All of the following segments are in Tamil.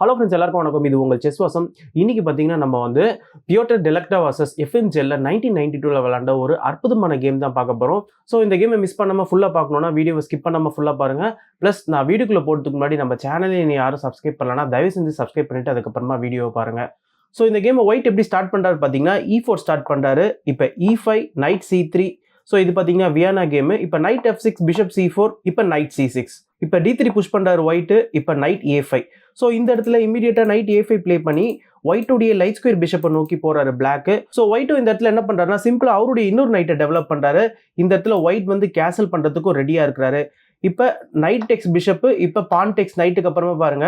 ஹலோ ஃப்ரெண்ட்ஸ், எல்லாருக்கும் வணக்கம். இது உங்கள் செஸ் வாசம். இன்னைக்கு பார்த்தீங்கன்னா நம்ம வந்து பியோட்டர் டெலக்டா வர்சஸ் எஃப்எம்ஜெல்ல 1992 விளாண்ட ஒரு அற்புதமான கேம் தான் பார்க்க போகிறோம். ஸோ இந்த கேமை மிஸ் பண்ணாமல் ஃபுல்லாக பார்க்கணுன்னா வீடியோவை ஸ்கிப் பண்ணாமல் ஃபுல்லாக பாருங்கள். ப்ளஸ் நான் வீடியோக்குள்ளே போகிறதுக்கு முன்னாடி நம்ம சேனலை நீ யாரும் சப்ஸ்கிரைப் பண்ணலன்னா தயவு செஞ்சு சப்ஸ்கிரைப் பண்ணிட்டு அதுக்கப்புறமா வீடியோவை பாருங்கள். ஸோ இந்த கேமை ஒயிட் எப்படி ஸ்டார்ட் பண்ணுறாரு பார்த்தீங்கன்னா E4 ஸ்டார்ட் பண்ணுறாரு. இப்போ E5 நைட் C3. ஸோ இது பார்த்தீங்கன்னா வியானா கேமு. இப்போ நைட் F6 பிஷப் C4. இப்போ நைட் C6. இப்போ D3 புஷ் பண்ணுறாரு ஒயிட்டு. இப்போ நைட் A5. ஸோ இந்த இடத்துல இமீடியட்டாக நைட் A5 ப்ளே பண்ணி ஒயிட்டுடைய லைட் ஸ்கொயர் பிஷப்பை நோக்கி போறாரு பிளாக். ஸோ ஒயிட்டும் இந்த இடத்துல என்ன பண்றாருன்னா சிம்பிளா அவருடைய இன்னொரு நைட்டை டெவலப் பண்றாரு. இந்த இடத்துல ஒயிட் வந்து கேசல் பண்றதுக்கும் ரெடியா இருக்கிறாரு. இப்போ நைட் டெக்ஸ் பிஷப்பு, இப்போ பான் டெக்ஸ் நைட்டுக்கு அப்புறமா பாருங்க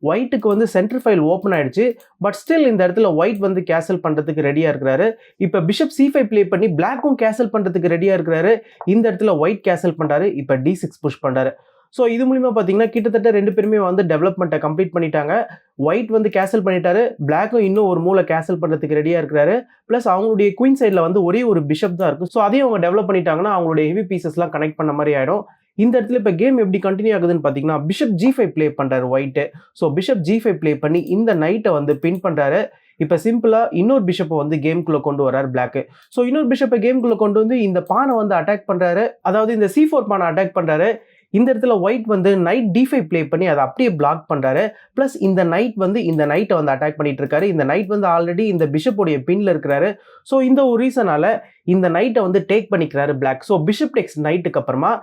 ஒயிட்டுக்கு வந்து சென்டர் ஃபைல் ஓப்பன் ஆயிடுச்சு. பட் ஸ்டில் இந்த இடத்துல ஒயிட் வந்து கேசல் பண்றதுக்கு ரெடியா இருக்கிறாரு. இப்போ பிஷப் C5 ப்ளே பண்ணி பிளாக்கும் கேசல் பண்றதுக்கு ரெடியா இருக்கிறாரு. இந்த இடத்துல ஒயிட் கேசல் பண்றாரு. இப்போ D6 புஷ் பண்றாரு. ஸோ இது மூலிமா பார்த்தீங்கன்னா கிட்டத்தட்ட ரெண்டு பேருமே வந்து டெவலப்மெண்ட்டை கம்ப்ளீட் பண்ணிட்டாங்க. ஒயிட் வந்து கேசல் பண்ணிட்டாரு, பிளாக்கும் இன்னும் ஒரு மூளை கேசல் பண்ணுறதுக்கு ரெடியாக இருக்கிறாரு. ப்ளஸ் அவங்களுடைய குயின் சைடில் வந்து ஒரே ஒரு பிஷப் தான் இருக்குது. ஸோ அதையும் அவங்க டெவலப் பண்ணிட்டாங்கன்னா அவங்களுடைய ஹெவி பீசஸ்லாம் கனெக்ட் பண்ண மாதிரி ஆகிடும். இந்த இடத்துல இப்போ கேம் எப்படி கண்டினியூ ஆகுதுன்னு பார்த்தீங்கன்னா பிஷப் G5 ப்ளே பண்ணுறாரு white. So bishop G5 play பண்ணி இந்த நைட்டை வந்து பின் பண்ணுறாரு. இப்போ சிம்பிளாக இன்னொரு பிஷப்பை வந்து கேம்குள்ளே கொண்டு வராரு பிளாக்கு. ஸோ இன்னொரு பிஷப்பை கேம்குள்ளே கொண்டு வந்து இந்த பானை வந்து அட்டாக் பண்ணுறாரு. அதாவது இந்த C4 பானை அட்டாக் பண்ணுறாரு. இந்த இடத்துல ஒயிட் வந்து நைட் D5 ப்ளே பண்ணி அதை அப்படியே பிளாக் பண்ணுறாரு. ப்ளஸ் இந்த நைட் வந்து இந்த நைட்டை வந்து அட்டாக் பண்ணிட்டு இருக்காரு. இந்த நைட் வந்து ஆல்ரெடி இந்த பிஷப்போடைய பின்ல இருக்கிறாரு. ஸோ இந்த ஒரு ரீசனால இந்த நைட்டை வந்து டேக் பண்ணிக்கிறாரு பிளாக். ஸோ பிஷப் டெக்ஸ் நைட்டுக்கு அப்புறமா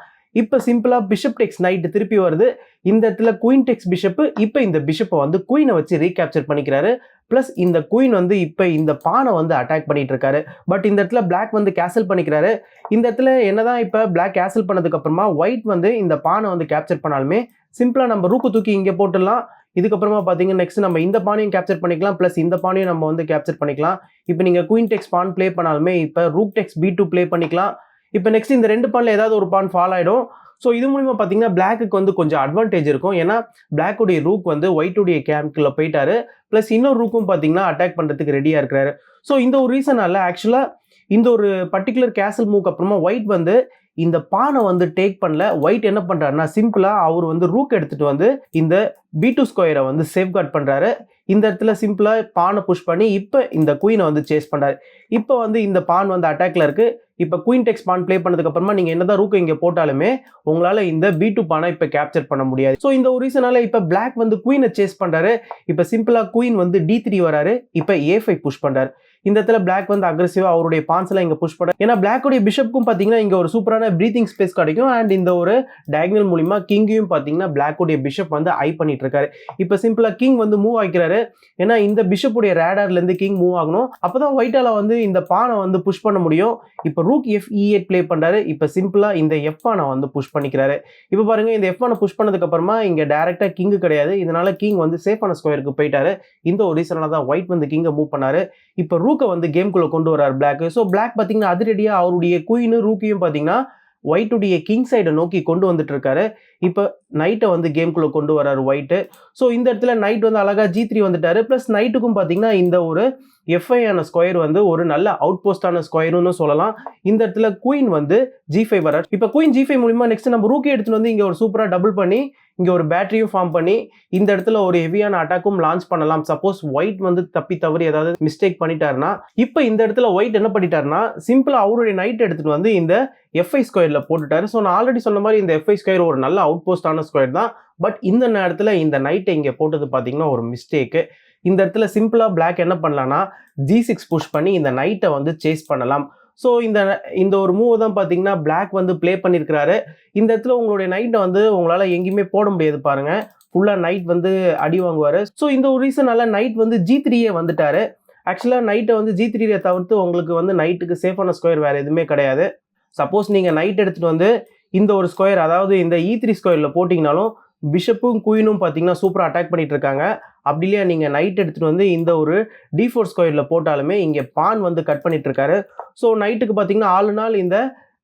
இப்போ சிம்பிளா பிஷப் டெக்ஸ் நைட்டு திருப்பி வருது. இந்த இடத்துல குயின் டெக்ஸ் பிஷப்பு. இப்போ இந்த பிஷப்பை வந்து குயினை வச்சு ரீகேப்சர் பண்ணிக்கிறாரு. ப்ளஸ் இந்த குயின் வந்து இப்போ இந்த பானை வந்து அட்டாக் பண்ணிட்டு இருக்காரு. பட் இந்த இடத்துல பிளாக் வந்து கேசல் பண்ணிக்கிறாரு. இந்த இடத்துல என்னதான் இப்போ பிளாக் கேசல் பண்ணதுக்கு அப்புறமா ஒயிட் வந்து இந்த பானை வந்து கேப்சர் பண்ணாலுமே சிம்பிளா நம்ம ரூக்கு தூக்கி இங்கே போட்டுடலாம். இதுக்கப்புறமா பார்த்தீங்கன்னா நெக்ஸ்ட் நம்ம இந்த பானையும் கேப்சர் பண்ணிக்கலாம். ப்ளஸ் இந்த பானையும் நம்ம வந்து கேப்சர் பண்ணிக்கலாம். இப்போ நீங்கள் குயின் டெக்ஸ் பான் ப்ளே பண்ணாலுமே இப்போ ரூக் டெக்ஸ் B2 ப்ளே பண்ணிக்கலாம். இப்போ நெக்ஸ்ட் இந்த ரெண்டு பான்ல ஏதாவது ஒரு பான் ஃபால் ஆகிடும். ஸோ இது மூலிமா பார்த்தீங்கன்னா பிளாக்கு வந்து கொஞ்சம் அட்வான்டேஜ் இருக்கும். ஏன்னா பிளாக்குடைய ரூக் வந்து ஒயிட்டுடைய கேம்ப்குள்ள போயிட்டாரு. ப்ளஸ் இன்னொரு ரூக்கும் பார்த்தீங்கன்னா அட்டாக் பண்ணுறதுக்கு ரெடியாக இருக்கிறாரு. ஸோ இந்த ஒரு ரீசனால ஆக்சுவலாக இந்த ஒரு பர்டிகுலர் கேசல் மூக்கு அப்புறமா ஒயிட் வந்து இந்த பானை வந்து டேக் பண்ணல. ஒயிட் என்ன பண்ணுறாருன்னா சிம்பிளாக அவர் வந்து ரூக் எடுத்துகிட்டு வந்து இந்த B2 ஸ்கொயரை வந்து சேஃப்கார்ட் பண்ணுறாரு. இந்த இடத்துல சிம்பிளாக பானை புஷ் பண்ணி இப்போ இந்த குயினை வந்து சேஸ் பண்ணுறாரு. இப்போ வந்து இந்த பான் வந்து அட்டாக்ல இருக்குது. இப்போ குயின் டெக்ஸ் பான் ப்ளே பண்ணதுக்கு அப்புறமா நீங்கள் என்னதான் ரூக் இங்கே போட்டாலுமே உங்களால் இந்த B2 பானை இப்போ கேப்சர் பண்ண முடியாது. ஸோ இந்த ஒரு ரீசனால இப்போ பிளாக் வந்து குயினை சேஸ் பண்ணுறாரு. இப்போ சிம்பிளாக குயின் வந்து D3 வராரு. இப்போ A5 புஷ் பண்ணுறாரு. இந்த இடத்துல பிளாக் வந்து அக்ரெசிவா அவருடைய பான்ஸ் எல்லாம் இங்க புஷ் பண்ண. ஏன்னா பிளாக்குடைய பிஷப்புக்கும் பாத்தீங்கன்னா இங்க ஒரு சூப்பரான பிரீத்திங் ஸ்பேஸ் கிடைக்கும். அண்ட் இந்த ஒரு டயகனல் மூலியமா கிங்கையும் பாத்தீங்கன்னா பிளாக்குடைய பிஷப் வந்து ஐ பண்ணிட்டு இருக்காரு. இப்ப சிம்பிளா கிங் வந்து மூவ் ஆகிக்கிறாரு. ஏன்னா இந்த பிஷப்புடைய ரேடார்ல இருந்து கிங் மூவ் ஆகணும். அப்பதான் ஒயிட்டால வந்து இந்த பானை வந்து புஷ் பண்ண முடியும். இப்ப ரூக் F8 ப்ளே பண்றாரு. இப்ப சிம்பிளா இந்த F பானை வந்து புஷ் பண்ணிக்கிறாரு. இப்ப பாருங்க இந்த F பானை புஷ் பண்ணதுக்கு அப்புறமா இங்க டைரக்டா கிங் கிடையாது. இதனால கிங் வந்து சேஃபான ஸ்கொயருக்கு போயிட்டாரு. இந்த ஒரு ரீசனால தான் ஒயிட் வந்து கிங்கை மூவ் பண்ணாரு. இப்ப ரூக்கை வந்து கேம்குள்ள கொண்டு வராரு பிளாக். ஸோ பிளாக் பார்த்தீங்கன்னா அதிரடியா அவருடைய குயின் ரூக்கையும் பார்த்தீங்கன்னா ஒயிட்டுடைய கிங் சைடை நோக்கி கொண்டு வந்துட்டு இருக்காரு. இப்போ நைட்டை வந்து கேம்குள்ள கொண்டு வராரு ஒயிட்டு. ஸோ இந்த இடத்துல நைட் வந்து அழகா G3 வந்துட்டாரு. ப்ளஸ் நைட்டுக்கும் பார்த்தீங்கன்னா இந்த ஒரு F5 ஆன ஸ்கொயர் வந்து ஒரு நல்ல அவுட் போஸ்டான ஸ்கொயர்னு சொல்லலாம். இந்த இடத்துல குயின் வந்து G5 வராரு. இப்போ குயின் G5 மூலியமா நெக்ஸ்ட் நம்ம ரூக்கே எடுத்துட்டு வந்து இங்க ஒரு சூப்பரா டபுள் பண்ணி இங்க ஒரு பேட்டரியும் ஃபார்ம் பண்ணி இந்த இடத்துல ஒரு ஹெவியான அட்டாக்கும் லான்ச் பண்ணலாம். சப்போஸ் ஒயிட் வந்து தப்பி தவறி ஏதாவது மிஸ்டேக் பண்ணிட்டாருன்னா இப்போ இந்த இடத்துல ஒயிட் என்ன பண்ணிட்டாருன்னா சிம்பிளா அவருடைய நைட் எடுத்துட்டு வந்து இந்த F5 ஸ்கொயர்ல போட்டுட்டாரு. ஸோ நான் ஆல்ரெடி சொன்ன மாதிரி இந்த F5 ஸ்கொயர் ஒரு நல்ல அவுட் போஸ்டான ஸ்கொயர் தான். பட் இந்த நேரத்துல இந்த நைட்டை இங்க போட்டது பாத்தீங்கன்னா ஒரு மிஸ்டேக்கு. இந்த இடத்துல சிம்பிளா பிளாக் என்ன பண்ணலாம்னா G6 புஷ் பண்ணி இந்த நைட்டை வந்து சேஸ் பண்ணலாம். ஸோ இந்த ஒரு மூவ் தான் பார்த்தீங்கன்னா பிளாக் வந்து ப்ளே பண்ணியிருக்கிறாரு. இந்த இடத்துல உங்களுடைய நைட்டை வந்து உங்களால் எங்கேயுமே போட முடியாது பாருங்க. ஃபுல்லாக நைட் வந்து அடி வாங்குவார். ஸோ இந்த ஒரு ரீசனால நைட் வந்து G3 வந்துட்டாரு. ஆக்சுவலாக நைட்டை வந்து G3 தவிர்த்து உங்களுக்கு வந்து நைட்டுக்கு சேஃபான ஸ்கொயர் வேறு எதுவுமே கிடையாது. சப்போஸ் நீங்கள் நைட் எடுத்துகிட்டு வந்து இந்த ஒரு ஸ்கொயர் அதாவது இந்த E3 ஸ்கொயரில் போட்டிங்கனாலும் பிஷப்பும் குயினும் பார்த்தீங்கன்னா சூப்பராக அட்டாக் பண்ணிட்டு இருக்காங்க. அப்படி இல்லையா நீங்கள் நைட் எடுத்துகிட்டு வந்து இந்த ஒரு D4 ஸ்கொயரில் போட்டாலுமே இங்கே பான் வந்து கட் பண்ணிட்டு இருக்காரு. ஸோ நைட்டுக்கு பார்த்தீங்கன்னா ஆல் நாள் இந்த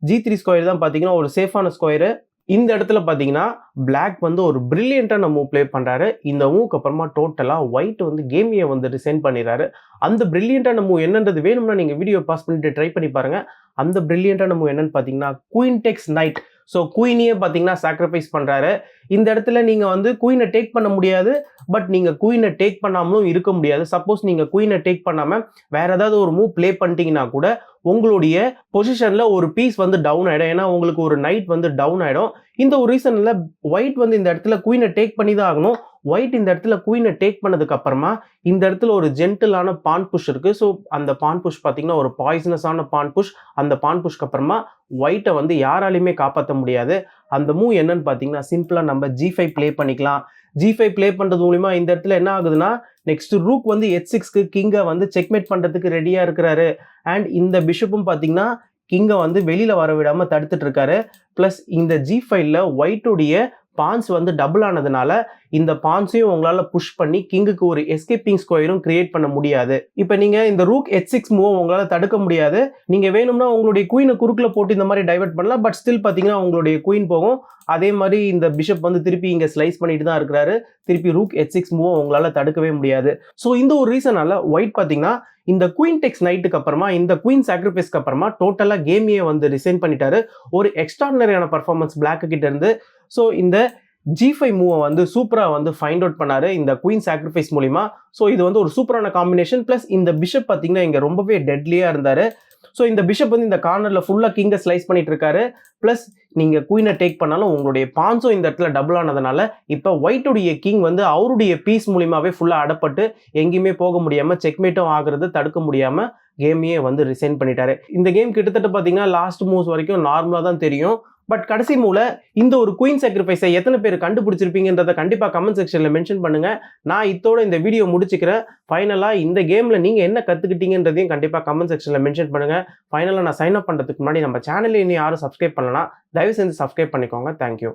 G3 ஸ்கொயர் தான் பார்த்தீங்கன்னா ஒரு சேஃபான ஸ்கொயரு. இந்த இடத்துல பார்த்தீங்கன்னா பிளாக் வந்து ஒரு பிரில்லியண்டான மூவ் ப்ளே பண்ணுறாரு. இந்த மூவ்க்கு அப்புறமா டோட்டலாக ஒயிட் வந்து கேமையை வந்து ரிசைன் பண்ணிடுறாரு. அந்த பிரில்லியண்டான மூவ் என்னன்றது வேணும்னா நீங்கள் வீடியோ பாஸ் பண்ணிட்டு ட்ரை பண்ணி பாருங்கள். அந்த பிரில்லியண்டான மூவ் என்னன்னு பார்த்தீங்கன்னா குயின் டெக்ஸ் நைட். ஸோ குயினையே பார்த்தீங்கன்னா சாக்ரிஃபைஸ் பண்ணுறாரு. இந்த இடத்துல நீங்கள் வந்து குயினை டேக் பண்ண முடியாது, பட் நீங்கள் குயினை டேக் பண்ணாமலும் இருக்க முடியாது. சப்போஸ் நீங்கள் குயினை டேக் பண்ணாமல் வேற ஏதாவது ஒரு மூவ் ப்ளே பண்ணிட்டீங்கன்னா கூட உங்களுடைய பொசிஷனில் ஒரு பீஸ் வந்து டவுன் ஆகிடும். ஏன்னா உங்களுக்கு ஒரு நைட் வந்து டவுன் ஆகிடும். இந்த ஒரு ரீசனில் ஒயிட் வந்து இந்த இடத்துல குயினை டேக் பண்ணி தான் ஆகணும். ஒயிட் இந்த இடத்துல குயினை டேக் பண்ணதுக்கு அப்புறமா இந்த இடத்துல ஒரு ஜென்டிலான பான் புஷ் இருக்கு. ஸோ அந்த பான் புஷ் பார்த்தீங்கன்னா ஒரு பாய்சனஸான பான் புஷ். அந்த பான் புஷ்க்கு அப்புறமா ஒயிட்டை வந்து யாராலையுமே காப்பாற்ற முடியாது. அந்த மூவ் என்னன்னு பார்த்தீங்கன்னா சிம்பிளாக நம்ம G5 ப்ளே பண்ணிக்கலாம். G5 ப்ளே பண்ணுறது மூலிமா இந்த இடத்துல என்ன ஆகுதுன்னா நெக்ஸ்ட் ரூக் வந்து H6க்கு கிங்கை வந்து செக்மேட் பண்ணுறதுக்கு ரெடியாக இருக்கிறாரு. அண்ட் இந்த பிஷப்பும் பார்த்தீங்கன்னா கிங்கை வந்து வெளியில் வர விடாமல் தடுத்துட்டு இருக்காரு. ப்ளஸ் இந்த G5ல ஒயிட்டுடைய பான்ஸ் வந்து டபுள் ஆனதுனால இந்த பான்ஸையும் உங்களால் புஷ் பண்ணி கிங்குக்கு ஒரு எஸ்கேப்பிங் ஸ்கொயரும் கிரியேட் பண்ண முடியாது. இப்போ நீங்கள் இந்த ரூக் H6 மூவ் உங்களால் தடுக்க முடியாது. நீங்கள் வேணும்னா உங்களுடைய குயினை குறுக்கில் போட்டு இந்த மாதிரி டைவர்ட் பண்ணலாம். பட் ஸ்டில் பார்த்தீங்கன்னா உங்களுடைய குயின் போகும். அதே மாதிரி இந்த பிஷப் வந்து திருப்பி இங்கே ஸ்லைஸ் பண்ணிட்டு தான் இருக்கிறாரு. திருப்பி ரூக் H6 மூவ் உங்களால் தடுக்கவே முடியாது. ஸோ இந்த ஒரு ரீசனால ஒயிட் பார்த்தீங்கன்னா இந்த குயின் டெக்ஸ் நைட்டுக்கு அப்புறமா இந்த குயின் சாக்ரிஃபைஸ்க்கு அப்புறமா டோட்டலாக கேமையே வந்து ரிசைன் பண்ணிட்டாரு. ஒரு எக்ஸ்ட்ராடினரியான பர்ஃபார்மன்ஸ் பிளாக் கிட்ட இருந்து. ஸோ இந்த G5 மூவை வந்து சூப்பராக வந்து ஃபைண்ட் அவுட் பண்ணாரு இந்த குயின் சாக்ரிஃபைஸ் மூலிமா. ஸோ இது வந்து ஒரு சூப்பரான காம்பினேஷன். ப்ளஸ் இந்த பிஷப் பார்த்தீங்கன்னா இங்கே ரொம்பவே டெட்லியாக இருந்தார். ஸோ இந்த பிஷப் வந்து இந்த கார்னரில் ஃபுல்லாக கிங்கை ஸ்லைஸ் பண்ணிட்டு இருக்காரு. ப்ளஸ் நீங்கள் குயினை டேக் பண்ணாலும் உங்களுடைய பான்ஸும் இந்த இடத்துல டபுள் ஆனதுனால இப்போ ஒயிட்டுடைய கிங் வந்து அவருடைய பீஸ் மூலியமாகவே ஃபுல்லாக அடப்பட்டு எங்கேயுமே போக முடியாமல் செக்மேட்டும் ஆகிறது தடுக்க முடியாமல் கேமையே வந்து ரிசைன் பண்ணிட்டாரு. இந்த கேம் கிட்டத்தட்ட பார்த்தீங்கன்னா லாஸ்ட் மூவ்ஸ் வரைக்கும் நார்மலாக தான் தெரியும். பட் கடைசி மூல இந்த ஒரு குயின் சாக்ரிஃபைஸை எத்தனை பேர் கண்டுபிடிச்சிருப்பீங்கன்றதை கண்டிப்பாக கமெண்ட் செக்ஷனில் மென்ஷன் பண்ணுங்க. நான் இதோட இந்த வீடியோ முடிச்சுக்கிறேன். ஃபைனலாக இந்த கேமில் நீங்கள் என்ன கற்றுக்கிட்டீங்கன்றதையும் கண்டிப்பாக கமெண்ட் செக்ஷனில் மென்ஷன் பண்ணுங்க. ஃபைனலாக நான் சைன் அப் பண்ணுறதுக்கு முன்னாடி நம்ம சேனலில் இன்னும் யாரும் சப்ஸ்கிரைப் பண்ணலன்னா தயவு செஞ்சு சப்ஸ்கிரைப் பண்ணிக்கோங்க. தேங்க்யூ.